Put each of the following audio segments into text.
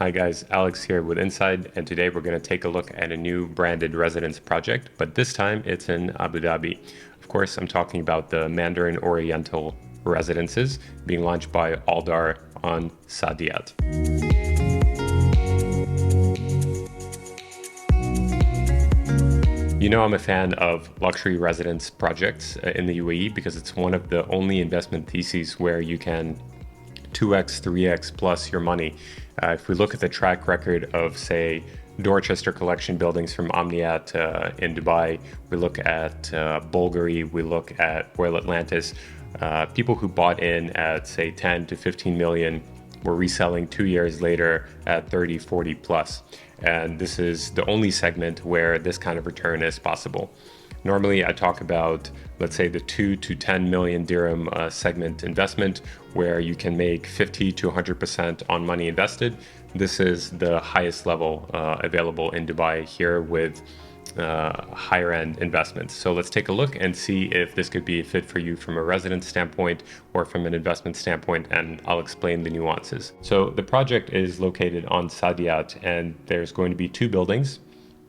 Hi guys, Alex here with Inside, and today we're going to take a look at a new branded residence project, but this time it's in Abu Dhabi. Of course, I'm talking about the Mandarin Oriental Residences being launched by Aldar on Saadiyat. You know, I'm a fan of luxury residence projects in the UAE because it's one of the only investment theses where you can 2x, 3x plus your money. If we look at the track record of, say, Dorchester collection buildings from Omniat in Dubai, we look at Bulgari, we look at Royal Atlantis, people who bought in at, say, 10 to 15 million were reselling 2 years later at 30, 40 plus. And this is the only segment where this kind of return is possible. Normally, I talk about, let's say, the 2 to 10 million dirham segment investment, where you can make 50 to 100% on money invested. This is the highest level available in Dubai here with higher end investments. So let's take a look and see if this could be a fit for you from a residence standpoint or from an investment standpoint, and I'll explain the nuances. So the project is located on Saadiyat, and there's going to be 2 buildings.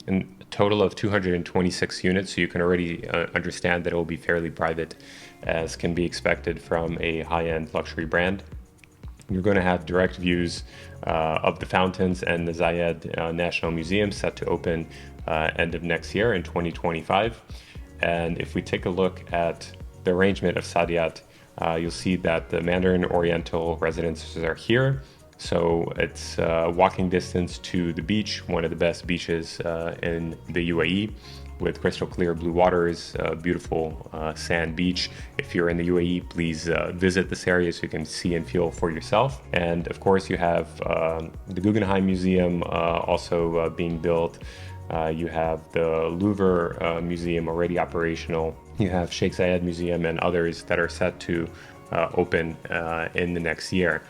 And a total of 226 units, so you can already understand that it will be fairly private, as can be expected from a high-end luxury brand. You're going to have direct views of the fountains and the Zayed National Museum, set to open end of next year in 2025. And if we take a look at the arrangement of Saadiyat, you'll see that the Mandarin Oriental Residences are here. So it's walking distance to the beach, one of the best beaches in the UAE, with crystal clear blue waters, beautiful sand beach. If you're in the UAE, please visit this area so you can see and feel for yourself. And of course, you have the Guggenheim Museum also being built. You have the Louvre Museum already operational. You have Sheikh Zayed Museum and others that are set to open in the next year.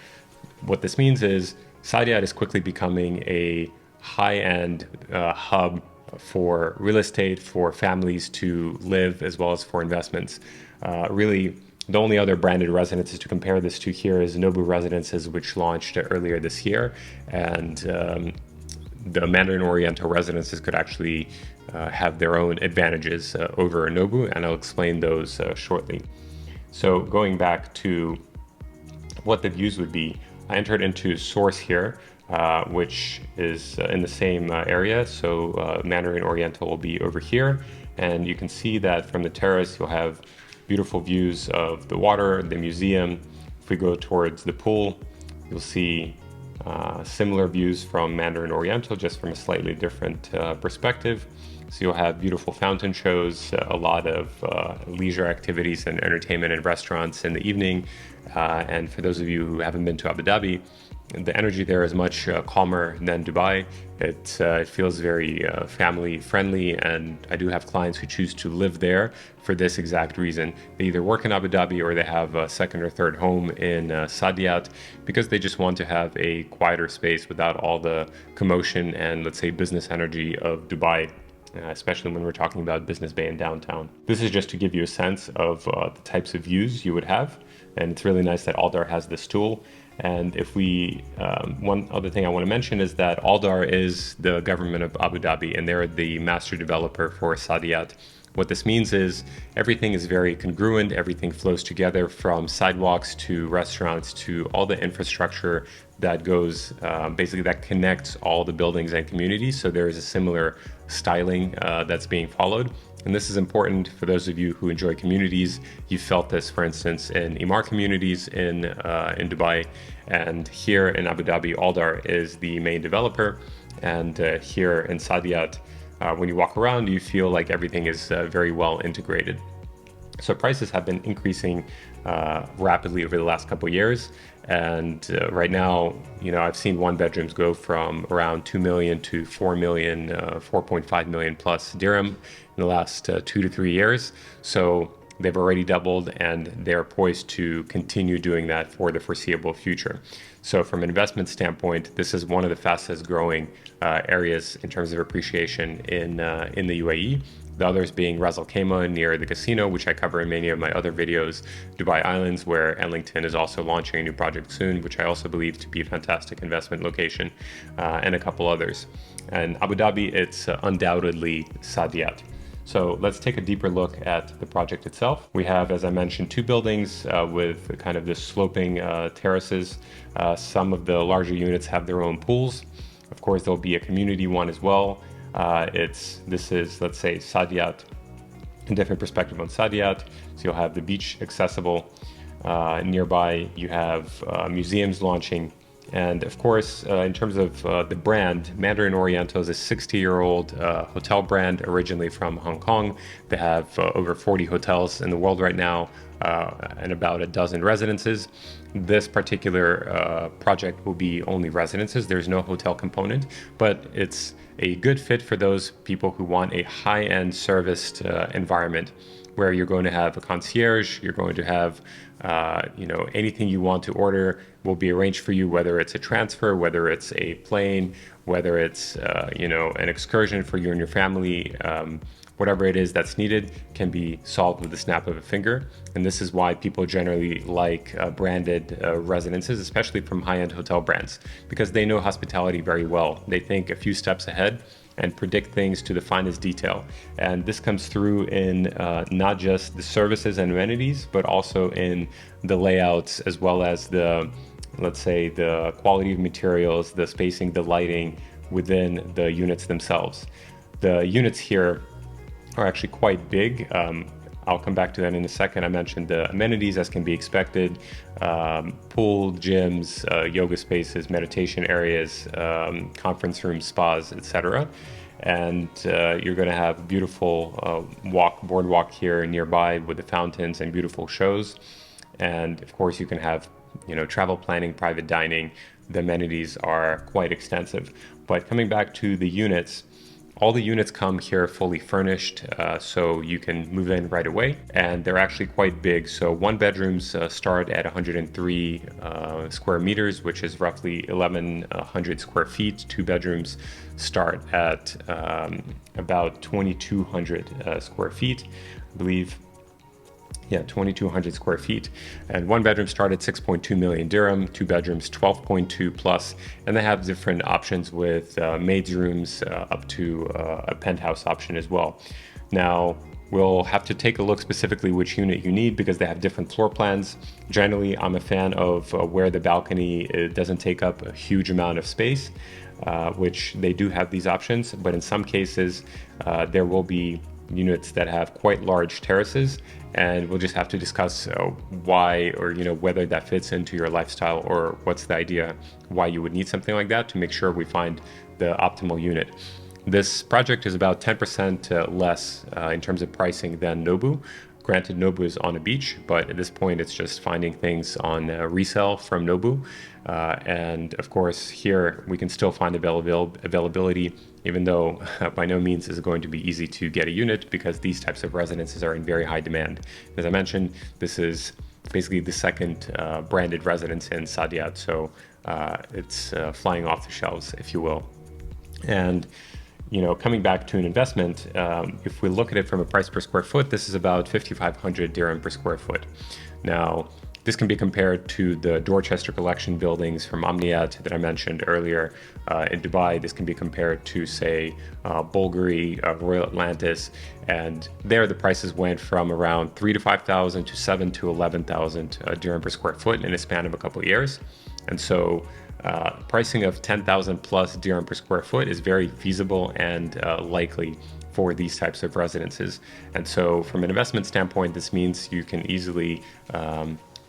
What this means is Saadiyat is quickly becoming a high-end hub for real estate, for families to live, as well as for investments. Really, the only other branded residences to compare this to here is Nobu Residences, which launched earlier this year. And the Mandarin Oriental Residences could actually have their own advantages over Nobu, and I'll explain those shortly. So going back to what the views would be, I entered into Source here, which is in the same area. So Mandarin Oriental will be over here. And you can see that from the terrace, you'll have beautiful views of the water, the museum. If we go towards the pool, you'll see similar views from Mandarin Oriental, just from a slightly different perspective. So you'll have beautiful fountain shows, a lot of leisure activities and entertainment and restaurants in the evening. And for those of you who haven't been to Abu Dhabi, the energy there is much calmer than Dubai. It feels very family friendly, and I do have clients who choose to live there for this exact reason. They either work in Abu Dhabi or they have a second or third home in Saadiyat, because they just want to have a quieter space without all the commotion and, let's say, business energy of Dubai. Especially when we're talking about Business Bay and downtown. This is just to give you a sense of the types of views you would have, and it's really nice that Aldar has this tool. And if we, one other thing I want to mention is that Aldar is the government of Abu Dhabi, and they're the master developer for Saadiyat. What this means is everything is very congruent, everything flows together, from sidewalks to restaurants to all the infrastructure that goes, basically that connects all the buildings and communities. So there is a similar styling that's being followed. And this is important for those of you who enjoy communities. You felt this, for instance, in Emaar communities in Dubai, and here in Abu Dhabi, Aldar is the main developer. And here in Saadiyat, when you walk around, you feel like everything is very well integrated. So prices have been increasing rapidly over the last couple of years. And right now, you know, I've seen one bedrooms go from around 2 million to 4 million, 4.5 million plus dirham in the last 2 to 3 years. So they've already doubled, and they're poised to continue doing that for the foreseeable future. So from an investment standpoint, this is one of the fastest growing areas in terms of appreciation in the UAE. The others being Ras Al Khaimah near the casino, which I cover in many of my other videos, Dubai Islands, where Ellington is also launching a new project soon, which I also believe to be a fantastic investment location, and a couple others. And Abu Dhabi, it's undoubtedly Saadiyat. So let's take a deeper look at the project itself. We have, as I mentioned, two buildings with kind of this sloping terraces. Some of the larger units have their own pools. Of course, there'll be a community one as well. This is, let's say, Saadiyat, a different perspective on Saadiyat. So you'll have the beach accessible. Nearby, you have museums launching. And of course, in terms of the brand, Mandarin Oriental is a 60-year-old hotel brand originally from Hong Kong. They have over 40 hotels in the world right now and about a dozen residences. This particular project will be only residences. There's no hotel component, but it's a good fit for those people who want a high-end serviced environment where you're going to have a concierge, you're going to have anything you want to order will be arranged for you, whether it's a transfer, whether it's a plane, whether it's an excursion for you and your family. Whatever it is that's needed can be solved with the snap of a finger. And this is why people generally like branded residences, especially from high-end hotel brands, because they know hospitality very well. They think a few steps ahead and predict things to the finest detail. And this comes through in not just the services and amenities, but also in the layouts, as well as the, let's say, the quality of materials, the spacing, the lighting within the units themselves. The units here are actually quite big. I'll come back to that in a second. I mentioned the amenities as can be expected, pool, gyms, yoga spaces, meditation areas, conference rooms, spas, etc. And you're going to have a beautiful boardwalk here nearby with the fountains and beautiful shows. And of course, you can have travel planning, private dining. The amenities are quite extensive. But coming back to the units, all the units come here fully furnished, so you can move in right away, and they're actually quite big. So one bedrooms start at 103 square meters, which is roughly 1,100 square feet. Two bedrooms start at about 2,200 square feet, I believe. Yeah, 2,200 square feet. And one bedroom started 6.2 million dirham, two bedrooms 12.2 plus, and they have different options with maids rooms up to a penthouse option as well. Now, we'll have to take a look specifically which unit you need because they have different floor plans. Generally, I'm a fan of where the balcony doesn't take up a huge amount of space, which they do have these options, but in some cases, there will be units that have quite large terraces, and we'll just have to discuss why, or whether that fits into your lifestyle, or what's the idea why you would need something like that to make sure we find the optimal unit. This project is about 10% less in terms of pricing than Nobu. Granted, Nobu is on a beach, but at this point it's just finding things on resale from Nobu. And of course, here we can still find availability, even though by no means is it going to be easy to get a unit because these types of residences are in very high demand. As I mentioned, this is basically the second branded residence in Saadiyat, so it's flying off the shelves, if you will. And coming back to an investment, if we look at it from a price per square foot, this is about 5,500 dirham per square foot. Now, this can be compared to the Dorchester collection buildings from Omniat that I mentioned earlier in Dubai. This can be compared to, say, Bulgari, Royal Atlantis, and there the prices went from around 3,000 to 5,000 to 7,000 to 11,000 dirham per square foot in a span of a couple of years. And so pricing of 10,000 plus dirham per square foot is very feasible and likely for these types of residences. And so from an investment standpoint, this means you can easily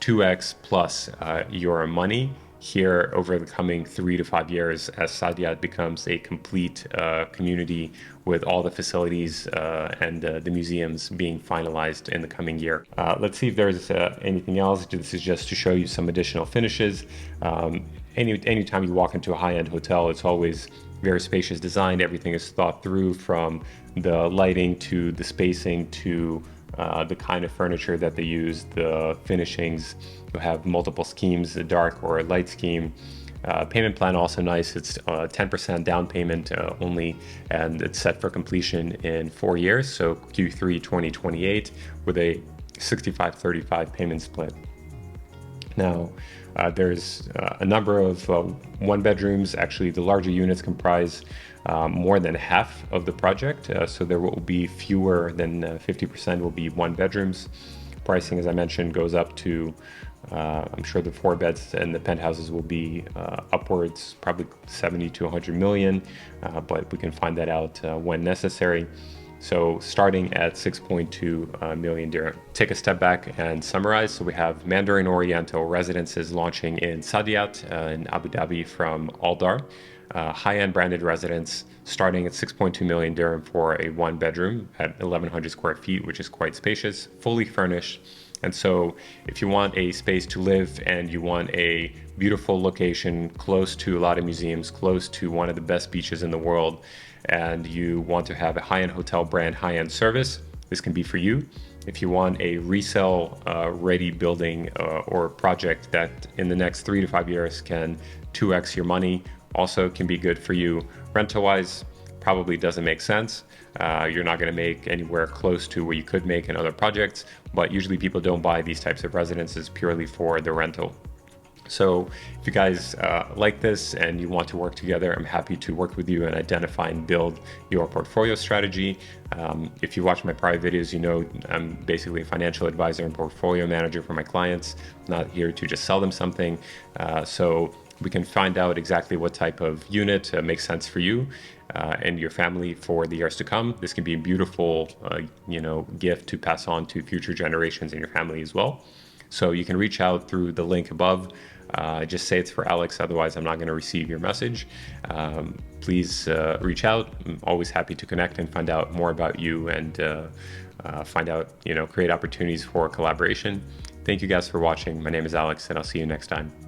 2x plus your money here over the coming 3 to 5 years as Saadiyat becomes a complete community with all the facilities and the museums being finalized in the coming year. Let's see if there's anything else. This is just to show you some additional finishes. Anytime you walk into a high-end hotel, it's always very spacious design. Everything is thought through, from the lighting to the spacing to the kind of furniture that they use, the finishings. You have multiple schemes, a dark or a light scheme. Payment plan also nice. It's 10% down payment only, and it's set for completion in 4 years, so Q3 2028, with a 65-35 payment split. Now, there's a number of one bedrooms. Actually, the larger units comprise more than half of the project, so there will be fewer than 50% will be one bedrooms. Pricing, as I mentioned, goes up to, I'm sure the 4 beds and the penthouses will be upwards, probably 70 to 100 million, but we can find that out when necessary. So starting at 6.2 million dirham. Take a step back and summarize. So we have Mandarin Oriental Residences launching in Saadiyat in Abu Dhabi from Aldar. High-end branded residence starting at 6.2 million dirham for a 1-bedroom at 1,100 square feet, which is quite spacious, fully furnished. And so if you want a space to live and you want a beautiful location close to a lot of museums, close to one of the best beaches in the world, and you want to have a high-end hotel brand, high-end service, this can be for you. If you want a resale ready building or project that in the next 3 to 5 years can 2x your money, also can be good for you. Rental-wise, probably doesn't make sense. You're not going to make anywhere close to what you could make in other projects, but usually people don't buy these types of residences purely for the rental. So if you guys like this and you want to work together, I'm happy to work with you and identify and build your portfolio strategy. If you watch my prior videos, you know I'm basically a financial advisor and portfolio manager for my clients, not here to just sell them something. So we can find out exactly what type of unit makes sense for you and your family for the years to come. This can be a beautiful, gift to pass on to future generations in your family as well. So you can reach out through the link above. Just say it's for Alex, otherwise I'm not going to receive your message. Please reach out. I'm always happy to connect and find out more about you and find out, create opportunities for collaboration. Thank you guys for watching. My name is Alex, and I'll see you next time.